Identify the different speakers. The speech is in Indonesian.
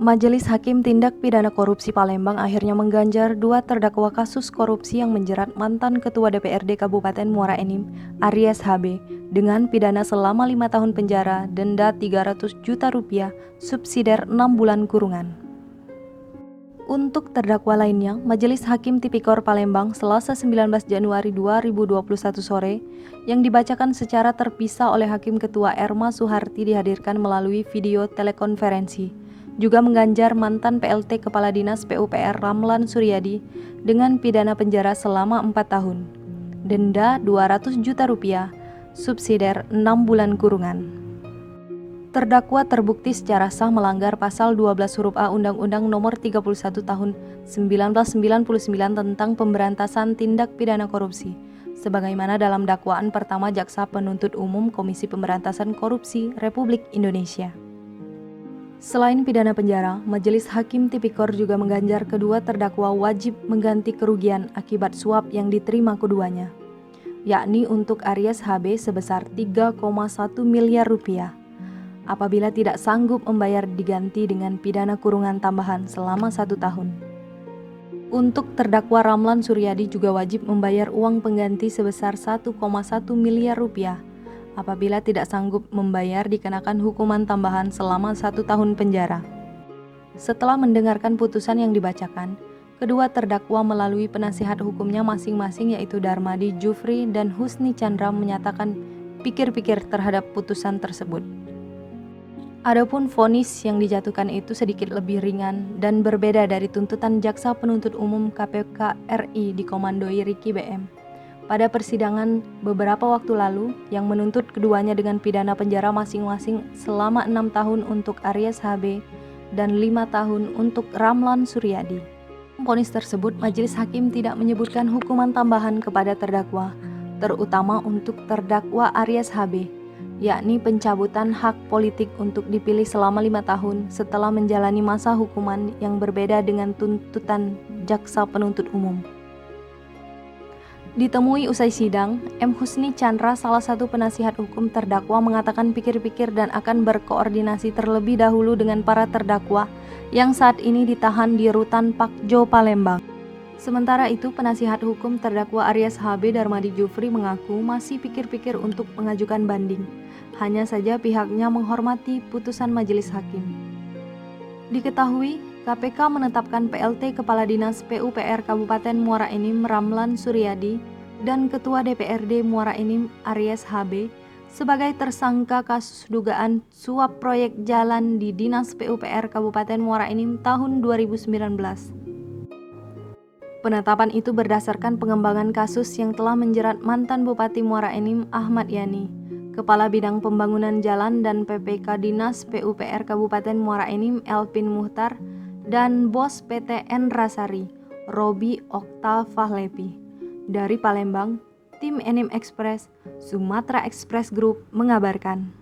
Speaker 1: Majelis Hakim Tindak Pidana Korupsi Palembang akhirnya mengganjar 2 terdakwa kasus korupsi yang menjerat mantan Ketua DPRD Kabupaten Muara Enim, Aries HB, dengan pidana selama 5 tahun penjara, denda 300 juta rupiah, subsidiar 6 bulan kurungan. Untuk terdakwa lainnya, Majelis Hakim Tipikor Palembang Selasa 19 Januari 2021 sore yang dibacakan secara terpisah oleh Hakim Ketua Erma Suharti dihadirkan melalui video telekonferensi. Juga mengganjar mantan PLT Kepala Dinas PUPR Ramlan Suryadi dengan pidana penjara selama 4 tahun, denda 200 juta rupiah, subsidiar 6 bulan kurungan. Terdakwa terbukti secara sah melanggar pasal 12 huruf A Undang-Undang Nomor 31 Tahun 1999 tentang Pemberantasan Tindak Pidana Korupsi, sebagaimana dalam dakwaan pertama Jaksa Penuntut Umum Komisi Pemberantasan Korupsi Republik Indonesia. Selain pidana penjara, Majelis Hakim Tipikor juga mengganjar kedua terdakwa wajib mengganti kerugian akibat suap yang diterima keduanya, yakni untuk Aries HB sebesar 3,1 miliar rupiah. Apabila tidak sanggup membayar diganti dengan pidana kurungan tambahan selama 1 tahun. Untuk terdakwa Ramlan Suryadi juga wajib membayar uang pengganti sebesar 1,1 miliar rupiah. Apabila tidak sanggup membayar dikenakan hukuman tambahan selama 1 tahun penjara. Setelah mendengarkan putusan yang dibacakan, kedua terdakwa melalui penasihat hukumnya masing-masing yaitu Darmadi Jufri dan Husni Chandra menyatakan pikir-pikir terhadap putusan tersebut. Adapun vonis yang dijatuhkan itu sedikit lebih ringan dan berbeda dari tuntutan Jaksa Penuntut Umum KPK RI dikomandoi Ricky BM. Pada persidangan beberapa waktu lalu yang menuntut keduanya dengan pidana penjara masing-masing selama 6 tahun untuk Aries HB dan 5 tahun untuk Ramlan Suryadi. Vonis tersebut, Majelis Hakim tidak menyebutkan hukuman tambahan kepada terdakwa, terutama untuk terdakwa Aries HB, yakni pencabutan hak politik untuk dipilih selama 5 tahun setelah menjalani masa hukuman yang berbeda dengan tuntutan Jaksa Penuntut Umum. Ditemui usai sidang, M. Husni Chandra, salah satu penasihat hukum terdakwa, mengatakan pikir-pikir dan akan berkoordinasi terlebih dahulu dengan para terdakwa yang saat ini ditahan di Rutan Pakjo Palembang. Sementara itu, penasihat hukum terdakwa Aries HB Darmadi Jufri mengaku masih pikir-pikir untuk mengajukan banding. Hanya saja pihaknya menghormati putusan majelis hakim. Diketahui, KPK menetapkan PLT Kepala Dinas PUPR Kabupaten Muara Enim Ramlan Suryadi dan Ketua DPRD Muara Enim Aries HB sebagai tersangka kasus dugaan suap proyek jalan di Dinas PUPR Kabupaten Muara Enim tahun 2019. Penetapan itu berdasarkan pengembangan kasus yang telah menjerat mantan Bupati Muara Enim Ahmad Yani, Kepala Bidang Pembangunan Jalan dan PPK Dinas PUPR Kabupaten Muara Enim Elvin Muhtar, dan Bos PT Enrasari, Robi Okta Fahlepi. Dari Palembang, tim Enim Express, Sumatera Express Group mengabarkan.